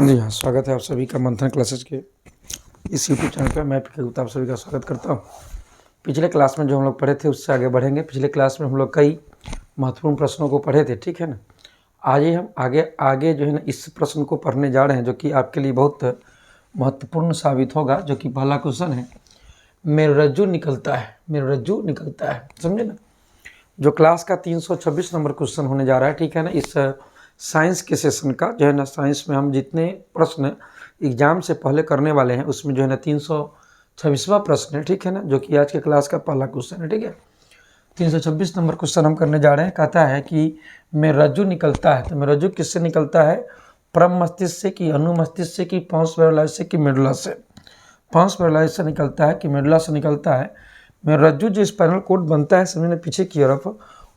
जी हाँ, स्वागत है आप सभी का मंथन क्लासेस के इस यूट्यूब चैनल पर। मैं पीके गुप्ता आप सभी का स्वागत करता हूँ। पिछले क्लास में जो हम लोग पढ़े थे उससे आगे बढ़ेंगे। पिछले क्लास में हम लोग कई महत्वपूर्ण प्रश्नों को पढ़े थे, ठीक है ना। आज ही हम आगे जो है ना इस प्रश्न को पढ़ने जा रहे हैं, जो कि आपके लिए बहुत महत्वपूर्ण साबित होगा। जो कि पहला क्वेश्चन है, मेरुरज्जु निकलता है, मेरुरज्जु निकलता है, समझे ना। जो क्लास का 326 नंबर क्वेश्चन होने जा रहा है, ठीक है ना। इस साइंस के सेशन का जो है ना, साइंस में हम जितने प्रश्न एग्जाम से पहले करने वाले हैं उसमें जो है ना 326वां प्रश्न है, ठीक है ना। जो कि आज के क्लास का पहला क्वेश्चन है, ठीक है। 326 नंबर क्वेश्चन हम करने जा रहे हैं। कहता है कि मेरुरज्जु निकलता है, तो मेरुरज्जु किससे निकलता है? परम मस्तिष्क से कि अनु मस्तिष्क से कि पॉन्स पैरालाइज से कि मेडुला से? पॉन्स पैरालाइज से निकलता है कि मेडुला से निकलता है? मेरुरज्जु जो स्पाइनल कोड बनता है समझने पीछे की तरफ,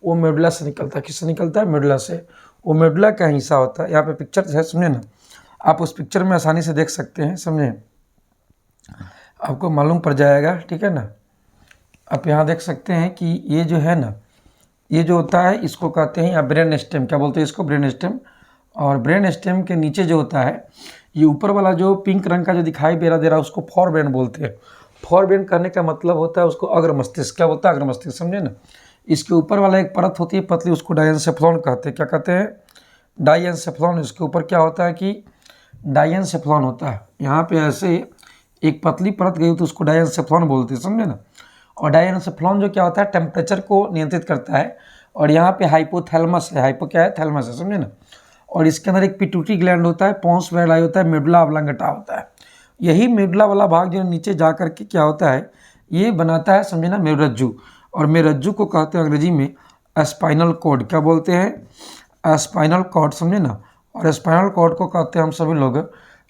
वो मेडुला से निकलता है। किससे निकलता है? मेडुला से। वो मेडुला का हिस्सा होता है। यहाँ पे पिक्चर है, समझे ना। आप उस पिक्चर में आसानी से देख सकते हैं, समझे, आपको मालूम पड़ जाएगा, ठीक है ना। आप यहाँ देख सकते हैं कि ये जो है ना, ये जो होता है इसको कहते हैं या ब्रेन स्टेम, क्या बोलते हैं इसको? Brain stem. और ब्रेन स्टेम के नीचे जो होता है, ये ऊपर वाला जो पिंक रंग का जो दिखाई दे रहा है उसको फोर ब्रेन बोलते हैं। फोर ब्रेन करने का मतलब होता है उसको अग्र मस्तिष्क, क्या बोलता है? अग्र मस्तिष्क, समझे ना। इसके ऊपर वाला एक परत होती है पतली, उसको डायनसेफ्लॉन कहते हैं। क्या कहते हैं? डायनसेफ्लॉन। इसके ऊपर क्या होता है कि डायनसेफ्लॉन होता है। यहाँ पे ऐसे एक पतली परत गई तो उसको डायनसेफ्लॉन बोलते हैं, समझे ना। और डायनसेफ्लॉन जो क्या होता है, टेम्परेचर को नियंत्रित करता है। और यहाँ पे हाइपोथैलेमस है, हाइपो क्या है? थैलेमस है, समझे ना। और इसके अंदर एक पिट्यूटरी ग्लैंड होता है, पोन्स वेलाई होता है, मेडुला ऑब्लांगेटा होता है। यही मेडुला वाला भाग जो नीचे जा करके क्या होता है, ये बनाता है, समझे ना, मेरुरज्जु। और मेरुरज्जु को कहते हैं अंग्रेजी में स्पाइनल कॉर्ड, क्या बोलते हैं? स्पाइनल कॉर्ड, समझे ना। और स्पाइनल कॉर्ड को कहते हैं हम सभी लोग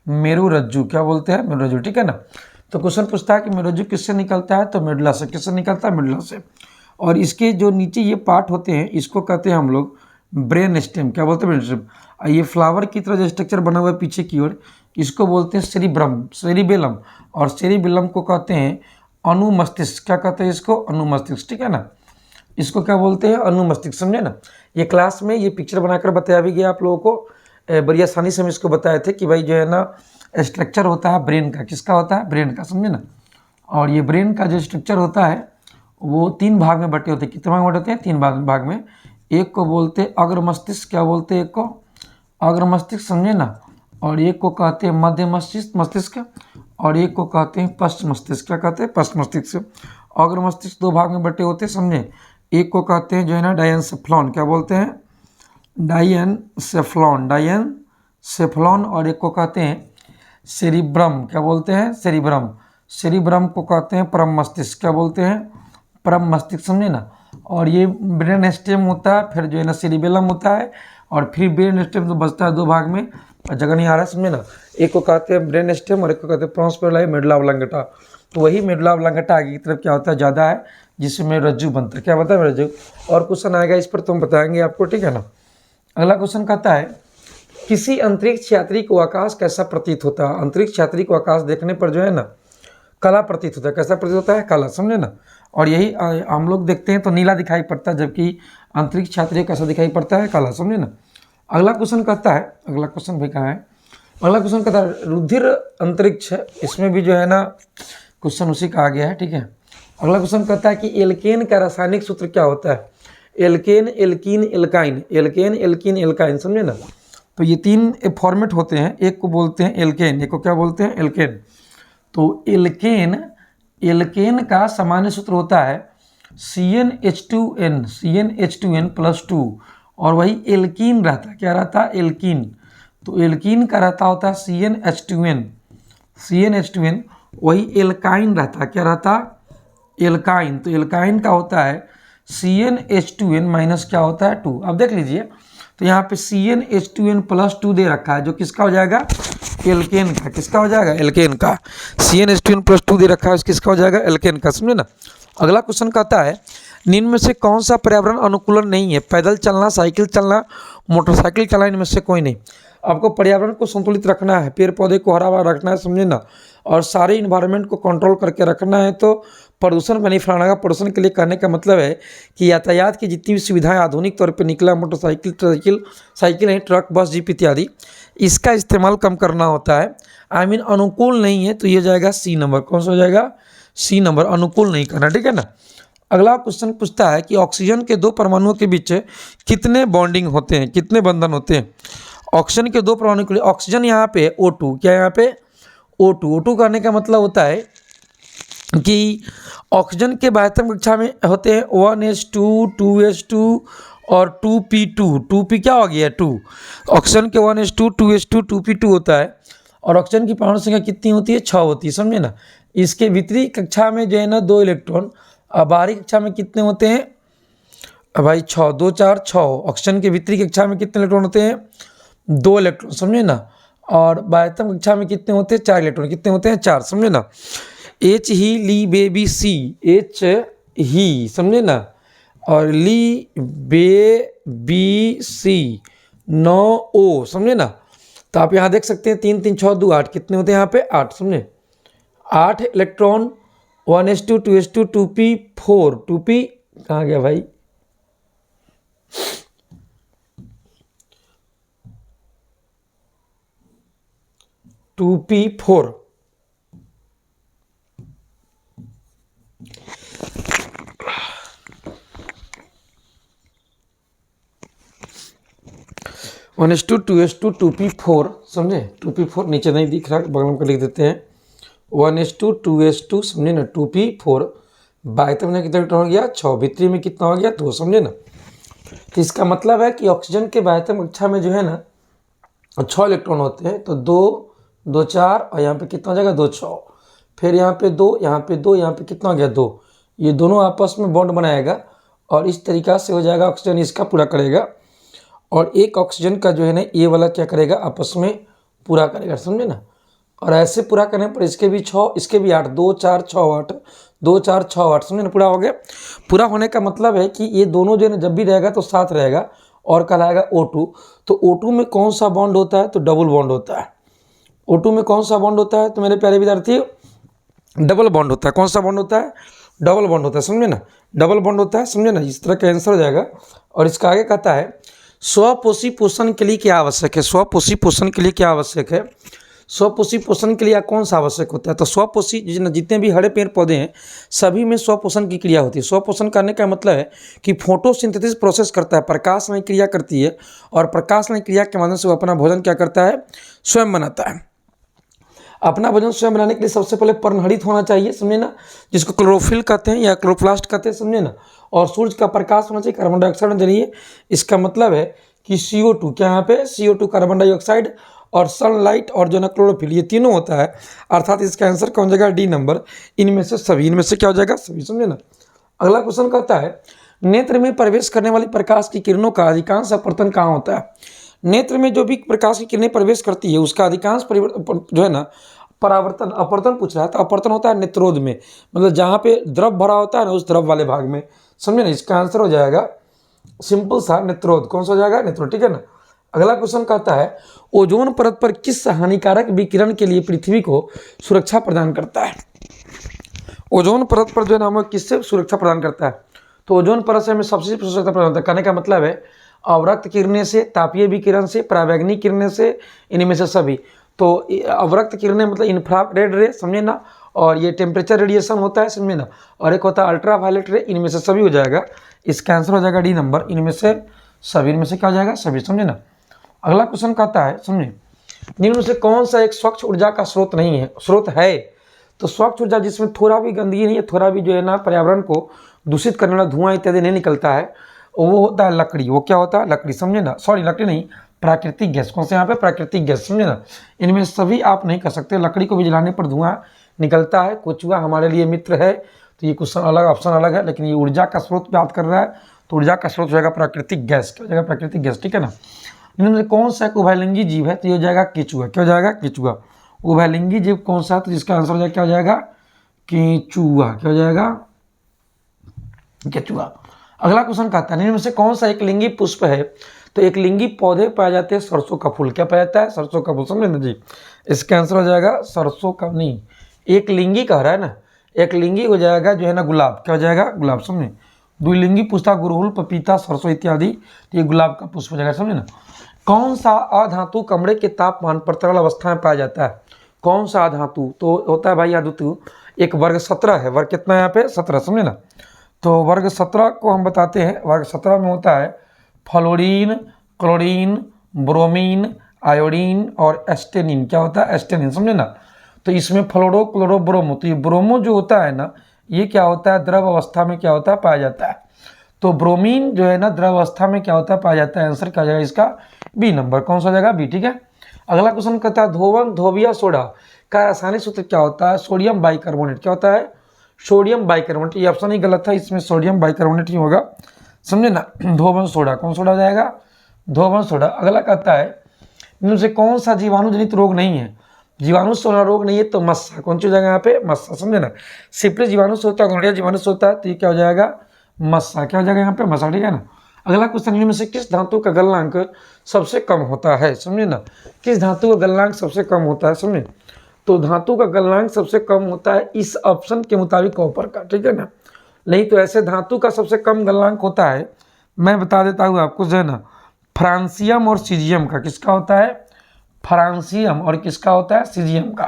मेरुरज्जु, क्या बोलते हैं? मेरुरज्जु, ठीक है ना। तो क्वेश्चन पूछता है कि मेरुरज्जु किससे निकलता है? तो मेडुला से। किससे निकलता है? मेडुला से। और इसके जो नीचे ये पार्ट होते हैं इसको कहते हैं हम लोग ब्रेन स्टेम, क्या बोलते हैं? Brain stem. ये फ्लावर की तरह जो स्ट्रक्चर बना हुआ है पीछे की ओर, इसको बोलते हैं सेरिब्रम, सेरिबेलम। और सेरिबेलम को कहते हैं अनुमस्तिष्क, क्या कहते हैं इसको? अनुमस्तिष्क, ठीक है ना। इसको क्या बोलते हैं? अनुमस्तिष्क, समझे ना। ये क्लास में ये पिक्चर बनाकर बताया भी गया आप लोगों को, बड़ी आसानी से हम इसको बताए थे कि भाई जो है ना स्ट्रक्चर होता है ब्रेन का। किसका होता है? ब्रेन का, समझे ना। और ये ब्रेन का जो स्ट्रक्चर होता है वो 3 भाग में बटे होते हैं। कितने भाग में बटे होते हैं? 3 भाग में। एक को बोलते हैं अग्र मस्तिष्क, क्या बोलते हैं? एक को अग्र मस्तिष्क, समझे ना। और एक को कहते हैं मध्य मस्तिष्क। और एक को कहते हैं पश्च मस्तिष्क, क्या कहते हैं? पश्च मस्तिष्क। अग्र मस्तिष्क 2 भाग में बटे होते हैं, समझे। एक को कहते हैं जो है ना डायनसेफ्लॉन, क्या बोलते हैं? Diencephalon, diencephalon. और एक को कहते हैं सेरिब्रम, क्या बोलते हैं? सेरिब्रम। सेरिब्रम को कहते हैं परम मस्तिष्क, क्या बोलते हैं? परम मस्तिष्क, समझे ना। और ये ब्रेन स्टेम होता है, फिर जो है ना सेरिबेलम होता है, और फिर ब्रेन स्टेम तो बचता है 2 भाग में, जगह नहीं आ रहा है, समझे ना। एक को कहते हैं ब्रेन स्टेम और एक को कहते हैं पोन्स पैरालाइज, मेडुला ऑब्लांगेटा। तो वही मेडुला ऑब्लांगेटा आगे की तरफ क्या होता है, ज़्यादा है, जिससे मेरुरज्जु बनता है। क्या बनता है? मेरुरज्जु। और क्वेश्चन आएगा इस पर, तुम बताएंगे आपको, ठीक है ना। अगला क्वेश्चन कहता है किसी अंतरिक्ष यात्री को आकाश कैसा प्रतीत होता है? अंतरिक्ष यात्री को आकाश देखने पर जो है ना काला प्रतीत होता है। कैसा प्रतीत होता है? काला, समझे ना। और यही हम लोग देखते हैं तो नीला दिखाई पड़ता है, जबकि अंतरिक्ष यात्री कैसा दिखाई पड़ता है? काला, समझे ना। अगला क्वेश्चन कहता है, अगला क्वेश्चन भी कहाँ है? अगला क्वेश्चन कहता है रुधिर अंतरिक्ष है। इसमें भी जो है ना क्वेश्चन उसी का आ गया है, ठीक है। अगला क्वेश्चन कहता है कि एल्केन का रासायनिक सूत्र क्या होता है? Alkane, alkene, alkyne. Alkane, alkene, alkyne, समझे ना। तो ये 3 फॉर्मेट होते हैं। एक को बोलते हैं एल्केन, एक को क्या बोलते हैं? एल्केन। तो एल्केन का सामान्य सूत्र होता है CnH2n, CnH2n+2। और वही एल्कीन रहता है, क्या रहता है? एल्कीन। तो एल्कीन का रहता होता है CnH2n, CnH2n। वही एल्काइन रहता है, क्या रहता? एल्काइन। तो एल्काइन का होता है CnH2n माइनस क्या होता है? 2। अब देख लीजिए, तो यहाँ पे CnH2n+2 दे रखा है, जो किसका हो जाएगा? एल्केन का। किसका हो जाएगा? एल्केन का। CnH2n+2 दे रखा है, किसका हो जाएगा? एल्केन का, समझे ना। अगला क्वेश्चन कहता है निम्न में से कौन सा पर्यावरण अनुकूलन नहीं है? पैदल चलना, साइकिल चलना, मोटरसाइकिल चलाना, इनमें से कोई नहीं। आपको पर्यावरण को संतुलित रखना है, पेड़ पौधे को हरा भरा रखना है, समझे ना। और सारे इन्वायरमेंट को कंट्रोल करके रखना है, तो प्रदूषण बनी फलाना का प्रदूषण के लिए कहने का मतलब है कि यातायात की जितनी भी सुविधाएं आधुनिक तौर पे निकला, मोटरसाइकिल साइकिल है, ट्रक, बस, जीप इत्यादि, इसका इस्तेमाल कम करना होता है। आई मीन अनुकूल नहीं है, तो ये जाएगा सी नंबर। कौन सा हो जाएगा? सी नंबर, अनुकूल नहीं करना, ठीक है ना। अगला क्वेश्चन पूछता है कि ऑक्सीजन के दो परमाणुओं के बीच कितने बॉन्डिंग होते हैं, कितने बंधन होते हैं। ऑक्सीजन के दो परमाणु के लिए ऑक्सीजन यहाँ पे O2, क्या यहाँ पे O2 करने का मतलब होता है कि ऑक्सीजन के बाह्यतम कक्षा में होते हैं 1s2, 2s2 और 2p2। 2p क्या हो गया? 2। ऑक्सीजन के 1s2, 2s2, 2p2 होता है। और ऑक्सीजन की परमाणु संख्या कितनी होती है? 6 होती है, समझे ना। इसके वितरी कक्षा में जो है ना 2 इलेक्ट्रॉन, और बाहरी कक्षा में कितने होते हैं भाई? 6, 2 4 6। ऑक्सीजन के वितरी कक्षा में कितने इलेक्ट्रॉन होते हैं? 2 इलेक्ट्रॉन, समझे ना। और बाह्यतम कक्षा में कितने होते हैं? 4 इलेक्ट्रॉन। कितने होते हैं? 4, समझे ना। एच ही ली बेबी सी, एच ही, समझे ना। और ली बेबी सी 9 O, समझे ना। तो आप यहाँ देख सकते हैं 3 3 6 2 8, कितने होते हैं यहाँ पे? 8, समझे। 8 electron, 1s2, 2s2, 2p4, 2p कहाँ गया भाई? 2p4। One S to, 2s2, 2p4, समझे। 2p4 नीचे नहीं दिख रहा, बगल में लिख देते हैं 1s2, 2s2, समझे ना। 2p4 बाह्यतम में कितना इलेक्ट्रॉन हो गया? 6। भीतरी में कितना हो गया? 2, समझे ना। तो इसका मतलब है कि ऑक्सीजन के बाह्यतम कक्षा में जो है ना 6 इलेक्ट्रॉन होते हैं। तो 2 2 4, और यहाँ पे कितना हो जाएगा? 2 6। फिर यहाँ पे 2, यहाँ पे 2, यहाँ पे कितना हो गया? 2। ये दोनों आपस में बॉन्ड बनाएगा और इस तरीका से हो जाएगा। ऑक्सीजन इसका पूरा करेगा और एक ऑक्सीजन का जो है ना ये वाला क्या करेगा? आपस में पूरा करेगा, समझे ना। और ऐसे पूरा करने पर इसके भी 6, इसके भी 8, 2 4 6 8, 2 4 6 8, समझे ना। पूरा हो गया। पूरा होने का मतलब है कि ये दोनों जो है ना जब भी रहेगा तो साथ रहेगा और कहलाएगा O2। तो O2 में कौन सा बॉन्ड होता है? तो डबल बॉन्ड होता है। O2 में कौन सा बॉन्ड होता है? तो मेरे प्यारे विद्यार्थी, डबल बॉन्ड होता है। कौन सा बॉन्ड होता है? डबल बॉन्ड होता है, समझे ना। डबल बॉन्ड होता है, समझे ना। इस तरह का आंसर हो जाएगा। और इसका आगे कहता है स्वपोषी पोषण के लिए क्या आवश्यक है? स्वपोषी पोषण के लिए क्या आवश्यक है? स्वपोषी पोषण के लिए कौन सा आवश्यक होता है? तो स्वपोषी जितने भी हरे पेड़ पौधे हैं सभी में स्वपोषण की क्रिया होती है। स्वपोषण करने का मतलब है कि फोटोसिंथेसिस प्रोसेस करता है, प्रकाशमय क्रिया करती है, और प्रकाशमय क्रिया के माध्यम से वो अपना भोजन क्या करता है? स्वयं बनाता है। अपना भोजन स्वयं बनाने के लिए सबसे पहले पर्णहरित होना चाहिए, समझे ना, जिसको क्लोरोफिल कहते हैं या क्लोरोप्लास्ट कहते हैं, समझे ना। और सूर्य का प्रकाश होना चाहिए, कार्बन डाइऑक्साइड होना चाहिए। इसका मतलब है कि CO2, क्या यहाँ पे? CO2 कार्बन डाइऑक्साइड और सनलाइट और जो ना क्लोरोफिल, ये तीनों होता है। अर्थात इसका आंसर कौन जाएगा? D number. इनमें से सभी, इनमें से क्या हो जाएगा? सभी, समझे ना। अगला क्वेश्चन कहता है नेत्र में प्रवेश करने वाली प्रकाश की किरणों का अधिकांश अपवर्तन कहाँ होता है? नेत्र में जो भी प्रकाश की किरणें प्रवेश करती है उसका अधिकांश जो है ना परावर्तन, अपवर्तन पूछ रहा है, तो अपवर्तन होता है नेत्रोद में, मतलब जहाँ पे द्रव भरा होता है ना उस द्रव वाले भाग में, समझे ना। इसका आंसर हो जाएगा सिंपल सा नेत्रोद। कौन सा हो जाएगा? नेत्रोद, ठीक है ना। अगला क्वेश्चन कहता है ओजोन परत पर किस हानिकारक विकिरण के लिए पृथ्वी को सुरक्षा प्रदान करता है? ओजोन परत पर जो है ना हमें किससे सुरक्षा प्रदान करता है? तो ओजोन परत से हमें सबसे सुरक्षा प्रदान होता है। कहने का मतलब है अवरक्त किरणें से, तापीय विकिरण से, परावैंगनिक किरणें से, इनमें से सभी। तो अवरक्त किरणें मतलब इंफ्रारेड रे, समझे ना। और ये टेम्परेचर रेडिएशन होता है, समझे ना। और एक होता है अल्ट्रा वायलेट रे, इनमें से सभी हो जाएगा। इसका आंसर हो जाएगा D नंबर। इनमें से सभी, इनमें से क्या हो जाएगा? सभी, समझे ना। अगला क्वेश्चन कहता है समझे निम्न में से कौन सा एक स्वच्छ ऊर्जा का स्रोत नहीं है? स्रोत है। तो स्वच्छ ऊर्जा जिसमें थोड़ा भी गंदगी नहीं है, थोड़ा भी जो है ना पर्यावरण को दूषित करने वाला धुआं इत्यादि नहीं निकलता है, वो होता है लकड़ी। वो क्या होता है? लकड़ी, समझे ना। सॉरी, लकड़ी नहीं, प्राकृतिक गैस। कौन से यहाँ पे? प्राकृतिक गैस, समझे ना। इनमें सभी आप नहीं कर सकते। लकड़ी को भी जलाने पर धुआं निकलता है। केचुआ हमारे लिए मित्र है, तो ये क्वेश्चन अलग, ऑप्शन अलग है, लेकिन ये ऊर्जा का स्रोत बात कर रहा है, तो ऊर्जा का स्रोत हो जाएगा प्राकृतिक गैस। क्या हो जाएगा? प्राकृतिक गैस, ठीक है ना। इनमें से कौन सा एक उभयलिंगी जीव है? तो ये हो जाएगा केचुआ। क्या हो जाएगा? केचुआ। उभयलिंगी जीव कौन सा है? तो जिसका आंसर हो जाएगा, क्या हो जाएगा? केचुआ। क्या हो जाएगा? केचुआ। अगला क्वेश्चन कहता है इनमें से कौन सा एक लिंगी पुष्प है? तो एक लिंगी पौधे पाए जाते हैं सरसों का फूल। क्या पाया जाता है? सरसों का फूल, समझे ना जी। इसका आंसर हो जाएगा सरसों का, नहीं, एक लिंगी कह रहा है ना, एक लिंगी हो जाएगा जो है ना गुलाब, क्या हो जाएगा गुलाब, समझे। द्विलिंगी पुष्पा गुड़हल पपीता सरसों इत्यादि, तो ये गुलाब का पुष्प हो जाएगा, समझे ना। कौन सा अधातु कमरे के तापमान पर तरल अवस्था में पाया जाता है? कौन सा अधातु? तो होता है भाई अधातु, एक वर्ग 17 है, वर्ग कितना है यहाँ पे 17, समझे ना। तो वर्ग 17 को हम बताते हैं, वर्ग 17 में होता है फ्लोरीन, क्लोरीन, ब्रोमीन, आयोडीन और एस्टेनिन, क्या होता है एस्टेनिन, समझे ना। तो इसमें फ्लोरो क्लोरो ब्रोमो, तो ये ब्रोमो जो होता है ना, ये क्या होता है द्रव अवस्था में क्या होता है पाया जाता है। तो ब्रोमीन जो है ना द्रव अवस्था में क्या होता है पाया जाता है, आंसर क्या हो जाएगा इसका बी नंबर, कौन सा हो जाएगा बी, ठीक है। अगला क्वेश्चन कहता है धोवन धोबिया सोडा का रासायनिक सूत्र क्या होता है? सोडियम बाइकार्बोनेट, क्या होता है सोडियम बाइकार्बोनेट, ये ऑप्शन ही गलत था, इसमें सोडियम बाइकार्बोनेट ही होगा, समझे ना। धोवन सोडा, कौन सोडा हो जाएगा धोवन सोडा। अगला कहता है इनमें से कौन सा जीवाणु जनित रोग नहीं है? जीवाणु से होना रोग नहीं है तो मस्सा, कौन सी जगह यहाँ पे मस्सा, समझे ना। सिपले जीवाणु से होता है, गोंडिया जीवाणु से होता है, तो ये क्या हो जाएगा मस्सा, क्या हो जाएगा यहाँ पे मस्सा, ठीक है ना। अगला क्वेश्चन इनमें से किस धातु का गलनांक सबसे कम होता है? समझे ना, किस धातु का गलनांक सबसे कम होता है, समझे। तो धातु का गलनांक सबसे कम होता है इस ऑप्शन के मुताबिक कॉपर का, ठीक है ना। नहीं तो ऐसे धातु का सबसे कम गलनांक होता है, मैं बता देता हूँ आपको जो है ना, फ्रांसियम और सीजियम का। किसका होता है फ्रांसियम और किसका होता है सीजियम का।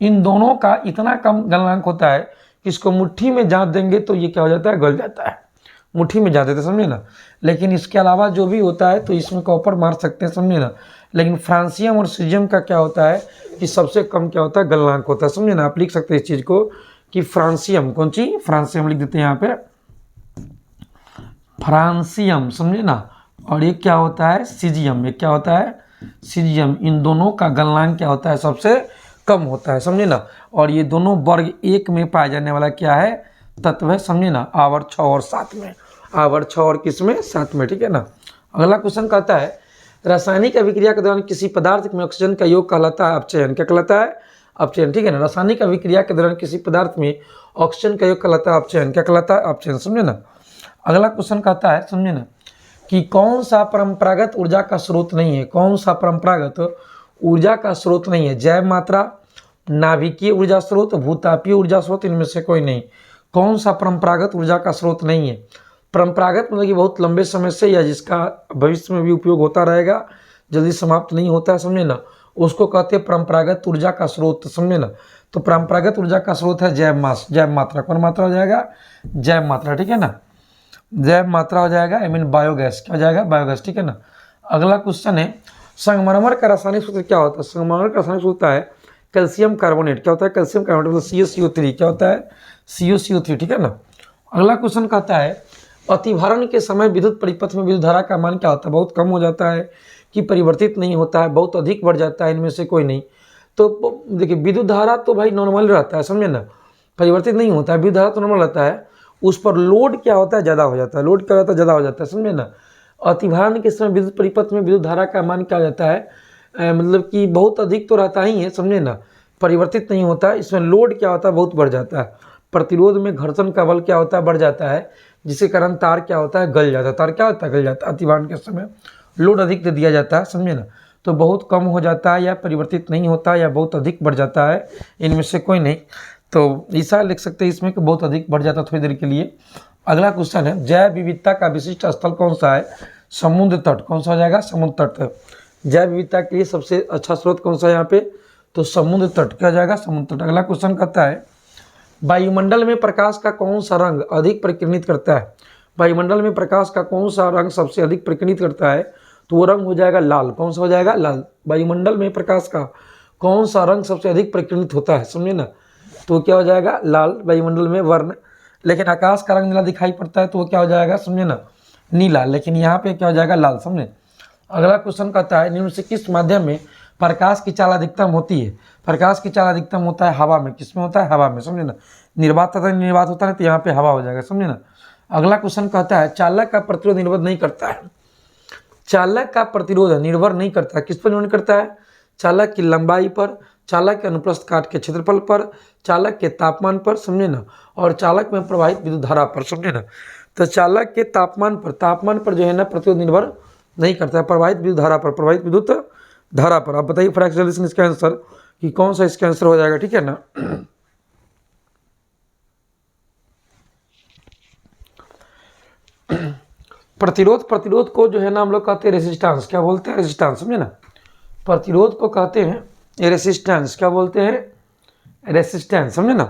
इन दोनों का इतना कम गलनांक होता है कि इसको मुट्ठी में जात देंगे तो ये क्या हो जाता है गल जाता है, मुट्ठी में जाते थे, समझे ना। लेकिन इसके अलावा जो भी होता है तो इसमें कॉपर मार सकते हैं, समझे ना। लेकिन फ्रांसियम और सीजियम का क्या होता है कि सबसे कम क्या होता है गलनांक होता है, समझे ना। आप लिख सकते हैं इस चीज़ को कि फ्रांसियम, कौन सी फ्रांसियम लिख देते हैं यहाँ पे फ्रांसियम, समझे ना। और ये क्या होता है सीजियम, ये क्या होता है सीजियम। इन दोनों का गलनांक क्या होता है सबसे कम होता है, समझे ना। और ये दोनों वर्ग 1 में पाया जाने वाला क्या है तत्व है, समझे ना। आवर्त 6 और 7 में, आवर्त 6 और किस में 7 में, ठीक है ना। अगला क्वेश्चन कहता है रासायनिक अभिक्रिया के दौरान किसी पदार्थ में ऑक्सीजन का योग कहलाता है अपचयन, क्या कहलाता है अपचयन, ठीक है ना। रासायनिक अभिक्रिया के दौरान किसी पदार्थ में ऑक्सीजन का योग कहलाता है अपचयन, क्या कहलाता है अपचयन, समझे ना। अगला क्वेश्चन कहता है समझे ना कि कौन सा परंपरागत ऊर्जा का स्रोत नहीं है? कौन सा परंपरागत ऊर्जा का स्रोत नहीं है? जैव मात्रा, नाभिकीय ऊर्जा स्रोत, भूतापीय ऊर्जा स्रोत, इनमें से कोई नहीं। कौन सा परंपरागत ऊर्जा का स्रोत नहीं है? परंपरागत मतलब कि बहुत लंबे समय से या जिसका भविष्य में भी उपयोग होता रहेगा, जल्दी समाप्त नहीं होता है, समझे ना, उसको कहते हैं परंपरागत ऊर्जा का स्रोत, समझे ना। तो परंपरागत ऊर्जा का स्रोत है जैव मात्रा, कौन मात्रा हो जाएगा जैव मात्रा, ठीक है ना। जैव मात्रा हो जाएगा आई मीन बायोगैस, क्या हो जाएगा बायोगैस, ठीक है ना। अगला क्वेश्चन है संगमरमर का रासायनिक सूत्र क्या होता है? संगमरमर का रासायनिक सूत्र है कैल्शियम कार्बोनेट, क्या होता है कैल्शियम कार्बोनेट मतलब CuCO3, क्या होता है CuCO3, ठीक है ना। अगला क्वेश्चन कहता है अतिभारण के समय विद्युत परिपथ में विद्युत धारा का मान क्या होता है? बहुत कम हो जाता है कि परिवर्तित नहीं होता है, बहुत अधिक बढ़ जाता है, इनमें से कोई नहीं। तो देखिए विद्युत धारा तो भाई नॉर्मल रहता है, समझे ना, परिवर्तित नहीं होता है, विद्युत धारा तो नॉर्मल रहता है, उस पर लोड क्या होता है ज़्यादा हो जाता है, लोड क्या होता है ज़्यादा हो जाता है, समझे ना। अतिभारण के समय विद्युत परिपथ में विद्युत धारा का मान क्या हो जाता है मतलब कि बहुत अधिक तो रहता ही है, समझे ना, परिवर्तित नहीं होता है। इसमें लोड क्या होता है बहुत बढ़ जाता है, प्रतिरोध में घर्षण का बल क्या होता है बढ़ जाता है, जिसके कारण तार क्या होता है गल जाता है, तार क्या होता है गल जाता है। अतिभारण के समय लोड अधिक दे दिया जाता है, समझे ना, तो बहुत कम हो जाता है या परिवर्तित नहीं होता या बहुत अधिक बढ़ जाता है, इनमें से कोई नहीं। तो ऐसा लिख सकते हैं इसमें कि बहुत अधिक बढ़ जाता थोड़ी देर के लिए। अगला क्वेश्चन है जैव विविधता का विशिष्ट स्थल कौन सा है? समुद्र तट, कौन सा हो जाएगा समुद्र तट। जैव विविधता के लिए सबसे अच्छा स्रोत कौन सा है यहाँ पे? तो समुद्र तट, क्या हो जाएगा समुद्र तट। अगला क्वेश्चन कहता है वायुमंडल में प्रकाश का कौन सा रंग अधिक प्रकिरणित करता है? वायुमंडल में प्रकाश का कौन सा रंग सबसे अधिक प्रकिरणित करता है? तो वो रंग हो जाएगा लाल, कौन सा हो जाएगा लाल। वायुमंडल में प्रकाश का कौन सा रंग सबसे अधिक प्रकिरणित होता है, समझे ना, तो क्या हो जाएगा लाल वायुमंडल में वर्ण। लेकिन आकाश का रंग नीला दिखाई पड़ता है तो वो क्या हो जाएगा समझे ना नीला, लेकिन यहाँ पे क्या हो जाएगा लाल, समझे। अगला क्वेश्चन कहता है निम्न से किस माध्यम में प्रकाश की चाल अधिकतम होती है? प्रकाश की चाल अधिकतम होता है हवा में, किसमें होता है हवा में, समझे ना। निर्वात तथा निर्वात होता है तो यहाँ पे हवा हो जाएगा, समझे ना। अगला क्वेश्चन कहता है चालक का प्रतिरोध निर्भर नहीं करता है। चालक का प्रतिरोध निर्भर नहीं करता, किस पर निर्भर करता है? चालक की लंबाई पर, चालक के अनुप्रस्थ काट के क्षेत्रफल पर, चालक के तापमान पर, समझे ना, और चालक में प्रवाहित विद्युत धारा पर, समझे ना। तो चालक के तापमान पर जो है ना प्रतिरोध निर्भर नहीं करता है, प्रवाहित विद्युत धारा पर, प्रवाहित विद्युत धारा पर। आप बताइए फ्रैक्शन इसका आंसर कि कौन सा इसका आंसर हो जाएगा, ठीक है ना। प्रतिरोध को जो है ना हम लोग कहते हैं रेसिस्टेंस, क्या बोलते हैं, रेसिस्टेंस, समझे ना। प्रतिरोध को कहते हैं रेसिस्टेंस, क्या बोलते हैं, रेसिस्टेंस, समझे ना।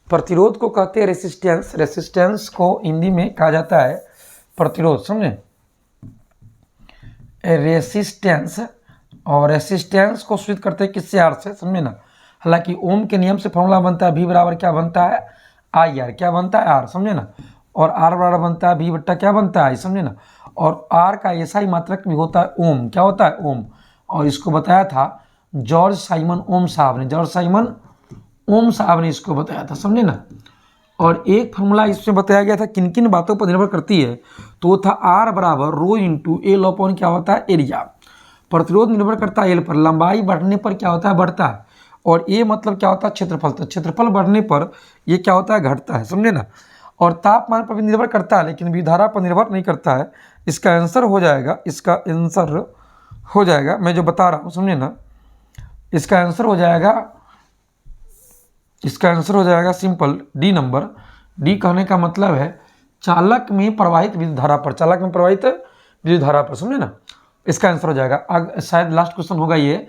प्रतिरोध को कहते हैं रेसिस्टेंस, रेसिस्टेंस को हिंदी में कहा जाता है प्रतिरोध, समझे, रेसिस्टेंस। और रेसिस्टेंस को सूचित करते हैं किससे, आर से, समझे ना। हालांकि ओम के नियम से फॉर्मूला बनता है V बराबर क्या बनता है, आई आर, क्या बनता है, आर, समझे ना। और आर बराबर बनता है V बट्टा क्या बनता है, आई, समझे ना। और आर का ऐसा ही मात्रक भी होता है ओम, क्या होता है, ओम। और इसको बताया था जॉर्ज साइमन ओम साहब ने, जॉर्ज साइमन ओम साहब ने इसको बताया था, समझे ना। और एक फॉर्मूला इसमें बताया गया था किन किन बातों पर निर्भर करती है, तो वो था आर बराबर रो इंटू एल अपॉन क्या होता है, एरिया। प्रतिरोध निर्भर करता है एल पर, लंबाई बढ़ने पर क्या होता है, बढ़ता है। और ए मतलब क्या होता है, क्षेत्रफल, तो क्षेत्रफल बढ़ने पर ये क्या होता है, घटता है, समझे ना। और तापमान पर भी निर्भर करता है लेकिन विधारा पर निर्भर नहीं करता है। इसका आंसर हो जाएगा, इसका आंसर हो जाएगा, मैं जो बता रहा हूँ, समझे ना, इसका आंसर हो जाएगा, इसका आंसर हो जाएगा सिंपल डी नंबर। डी कहने का मतलब है चालक में प्रवाहित विद्युत धारा पर, चालक में प्रवाहित विद्युत धारा पर, समझे ना। इसका आंसर हो जाएगा। शायद लास्ट क्वेश्चन होगा ये,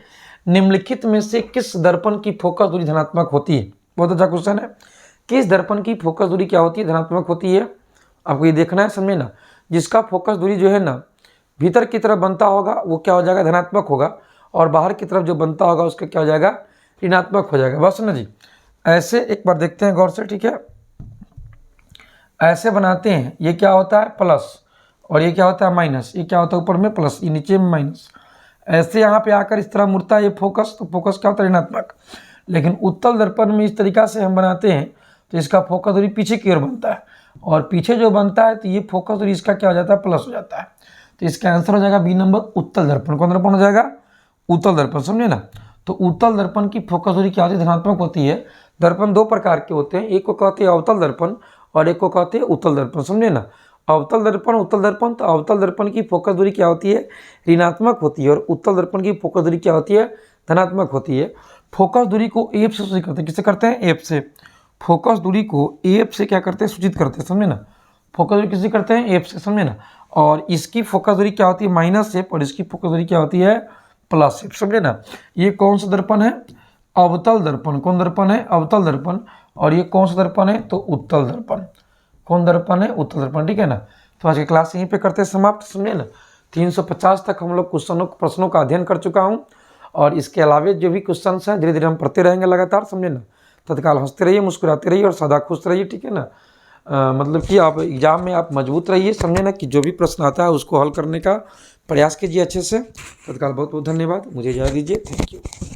निम्नलिखित में से किस दर्पण की फोकस दूरी धनात्मक होती है। बहुत अच्छा क्वेश्चन है। किस दर्पण की फोकस दूरी क्या होती है, धनात्मक होती है, आपको ये देखना है, समझे ना। जिसका फोकस दूरी जो है ना भीतर की तरफ बनता होगा वो क्या हो जाएगा, धनात्मक होगा, और बाहर की तरफ जो बनता होगा उसका क्या हो जाएगा, ऋणात्मक हो जाएगा, बस ना जी। ऐसे एक बार देखते हैं गौर से, ठीक है। ऐसे बनाते हैं, ये क्या होता है, प्लस, और ये क्या होता है, माइनस, ये क्या होता है, ऊपर में प्लस, ये नीचे में माइनस। ऐसे यहाँ पे आकर इस तरह मुड़ता है ये फोकस, तो फोकस क्या होता है, ऋणात्मक। लेकिन उत्तल दर्पण में इस तरीका से हम बनाते हैं तो इसका फोकस दूरी पीछे की ओर बनता है, और पीछे जो बनता है तो ये फोकस दूरी इसका क्या हो जाता है, प्लस हो जाता है। तो इसका आंसर हो जाएगा बी नंबर, उत्तल दर्पण। कौन दर्पण हो जाएगा, उत्तल दर्पण, समझे ना। तो उत्तल दर्पण की फोकस दूरी क्या होती है, धनात्मक होती है। दर्पण दो प्रकार के होते हैं, एक को कहते हैं अवतल दर्पण और एक को कहते हैं उत्तल दर्पण, समझे ना। अवतल दर्पण, उत्तल दर्पण, तो अवतल दर्पण की फोकस दूरी क्या होती है, ऋणात्मक होती है, और उत्तल दर्पण की फोकस दूरी क्या होती है, धनात्मक होती है। फोकस दूरी को एफ से सूचित करते हैं, किससे करते हैं, एफ से। फोकस दूरी को एफ से क्या करते हैं, सूचित करते हैं, समझे ना। फोकस दूरी किससे करते हैं, एफ से, समझे ना। और इसकी फोकस दूरी क्या होती है, माइनस एफ, और इसकी फोकस दूरी क्या होती है, प्लस एफ, समझे ना। ये कौन सा दर्पण है, अवतल दर्पण। कौन दर्पण है, अवतल दर्पण। और ये कौन सा दर्पण है, तो उत्तल दर्पण। कौन दर्पण है, उत्तल दर्पण, ठीक है ना। तो आज की क्लास यहीं पे करते हैं समाप्त, समझे ना। 350 तक हम लोग प्रश्नों का अध्ययन कर चुका हूँ, और इसके अलावे जो भी क्वेश्चन हैं धीरे धीरे हम पढ़ते रहेंगे लगातार, समझे ना। तत्काल हंसते रहिए, मुस्कुराते रहिए और सदा खुश रहिए, ठीक है ना। मतलब कि आप एग्जाम में आप मजबूत रहिए, समझे ना, कि जो भी प्रश्न आता है उसको हल करने का प्रयास कीजिए अच्छे से। तत्काल बहुत बहुत धन्यवाद, मुझे इजाज़त दीजिए, थैंक यू।